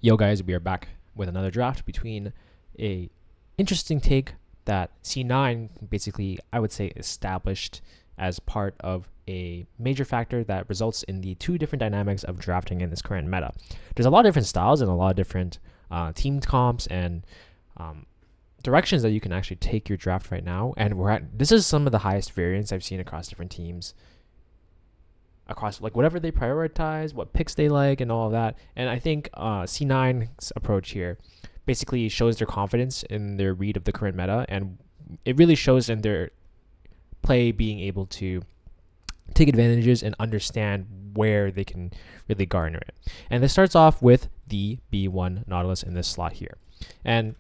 Yo guys, we are back with another draft between a interesting take that C9 basically, I would say, established as part of a major factor that results in the two different dynamics of drafting in this current meta. There's a lot of different styles and a lot of different team comps and directions that you can actually take your draft right now. And this is some of the highest variance I've seen across different teams, across like whatever they prioritize, what picks they like, and all of that. And I think C9's approach here basically shows their confidence in their read of the current meta, and it really shows in their play being able to take advantages and understand where they can really garner it. And this starts off with the B1 Nautilus in this slot here. And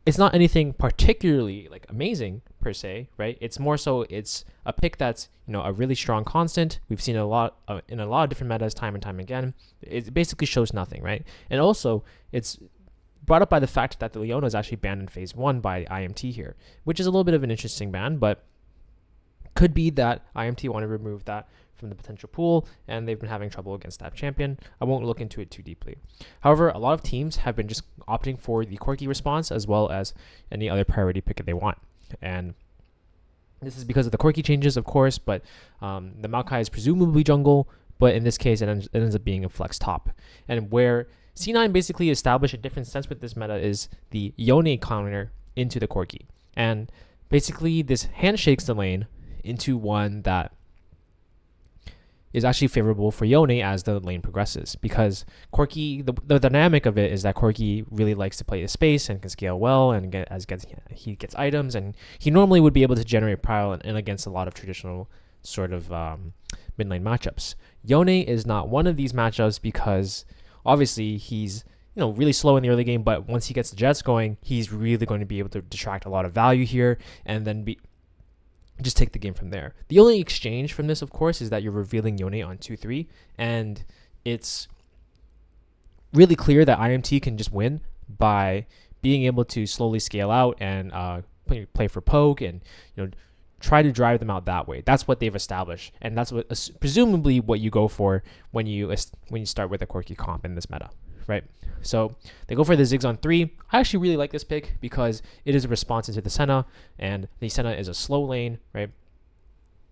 it's not anything particularly like amazing per se, right? It's more so it's a pick that's, a really strong constant. We've seen a lot in a lot of different metas time and time again. It basically shows nothing, right? And also it's brought up by the fact that the Yone is actually banned in phase 1 by IMT here, which is a little bit of an interesting ban, but could be that IMT want to remove that from the potential pool, and they've been having trouble against that champion. I won't look into it too deeply. However, a lot of teams have been just opting for the Corki response as well as any other priority pick that they want. And this is because of the Corki changes, of course, but the Maokai is presumably jungle, but in this case, it ends up being a flex top. And where C9 basically established a different sense with this meta is the Yone counter into the Corki. And basically, this handshakes the lane into one that is actually favorable for Yone as the lane progresses, because Corki, the dynamic of it is that Corki really likes to play the space and can scale well, and he gets items, and he normally would be able to generate pile and against a lot of traditional sort of mid lane matchups. Yone is not one of these matchups because obviously he's really slow in the early game, but once he gets the jets going, he's really going to be able to detract a lot of value here and then just take the game from there. The only exchange from this, of course, is that you're revealing Yone on 2-3, and it's really clear that IMT can just win by being able to slowly scale out and play for poke and try to drive them out that way. That's what they've established, and that's what presumably what you go for when you start with a Corki comp in this meta, right? So they go for the Ziggs on 3. I actually really like this pick because it is a response into the Senna, and the Senna is a slow lane, right?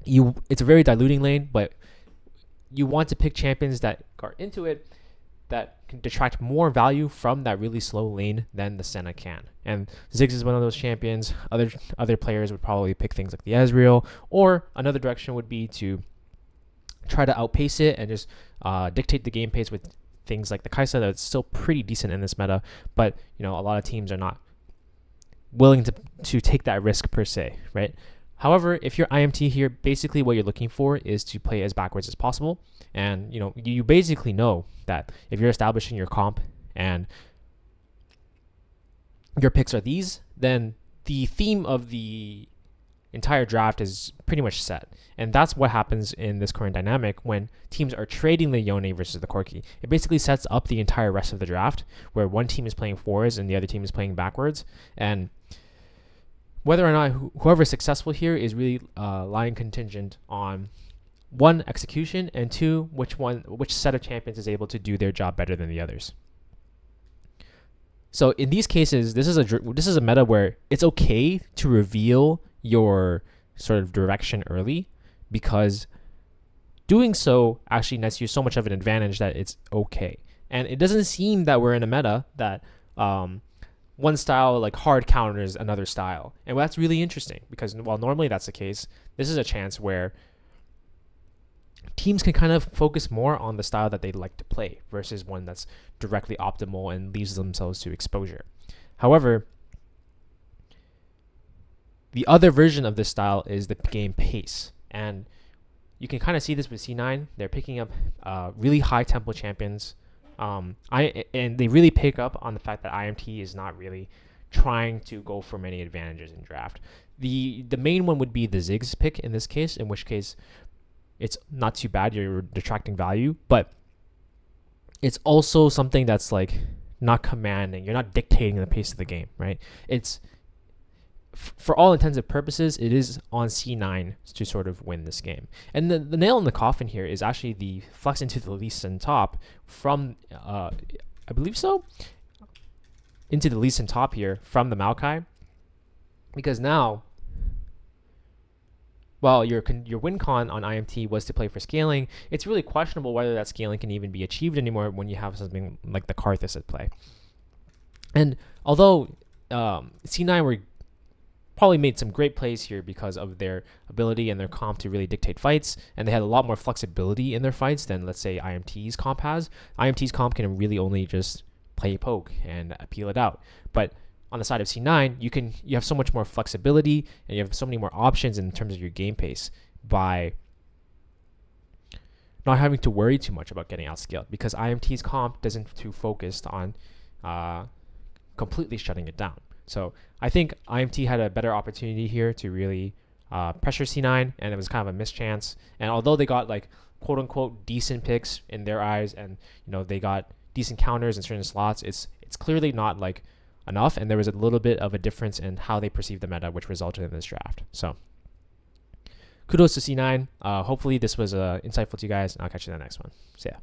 It's a very diluting lane, but you want to pick champions that are into it that can detract more value from that really slow lane than the Senna can. And Ziggs is one of those champions. Other players would probably pick things like the Ezreal, or another direction would be to try to outpace it and just dictate the game pace with things like the Kaisa that's still pretty decent in this meta, but a lot of teams are not willing to take that risk per se, right? However, if you're IMT here, basically what you're looking for is to play as backwards as possible. And you basically know that if you're establishing your comp and your picks are these, then the theme of the entire draft is pretty much set. And that's what happens in this current dynamic when teams are trading the Yone versus the Corki. It basically sets up the entire rest of the draft, where one team is playing forwards and the other team is playing backwards. And whether or not whoever is successful here is really lying contingent on one, execution, and two, which set of champions is able to do their job better than the others. So in these cases, this is a meta where it's okay to reveal your sort of direction early, because doing so actually nets you so much of an advantage that it's okay. And it doesn't seem that we're in a meta that one style like hard counters another style. And that's really interesting, because while normally that's the case, this is a chance where teams can kind of focus more on the style that they like to play versus one that's directly optimal and leaves themselves to exposure. However, the other version of this style is the game pace. And you can kind of see this with C9. They're picking up really high tempo champions. And they really pick up on the fact that IMT is not really trying to go for many advantages in draft. The main one would be the Ziggs pick in this case, in which case it's not too bad. You're detracting value, but it's also something that's like not commanding. You're not dictating the pace of the game, right? It's for all intents and purposes, it is on C9 to sort of win this game. And the nail in the coffin here is actually the flex into the Lee Sin top from I believe so, into the Lee Sin top here from the Maokai, because now, well, your win con on IMT was to play for scaling. It's really questionable whether that scaling can even be achieved anymore when you have something like the Karthus at play. And although C9 were probably made some great plays here because of their ability and their comp to really dictate fights, and they had a lot more flexibility in their fights than, let's say, IMT's comp has. IMT's comp can really only just play poke and peel it out. But on the side of C9, you have so much more flexibility and you have so many more options in terms of your game pace by not having to worry too much about getting outscaled, because IMT's comp doesn't too focused on completely shutting it down. So I think IMT had a better opportunity here to really pressure C9, and it was kind of a mischance. And although they got like quote unquote decent picks in their eyes, and they got decent counters in certain slots, it's clearly not like enough, and there was a little bit of a difference in how they perceived the meta, which resulted in this draft. So kudos to C9. Hopefully this was insightful to you guys, and I'll catch you in the next one. See ya.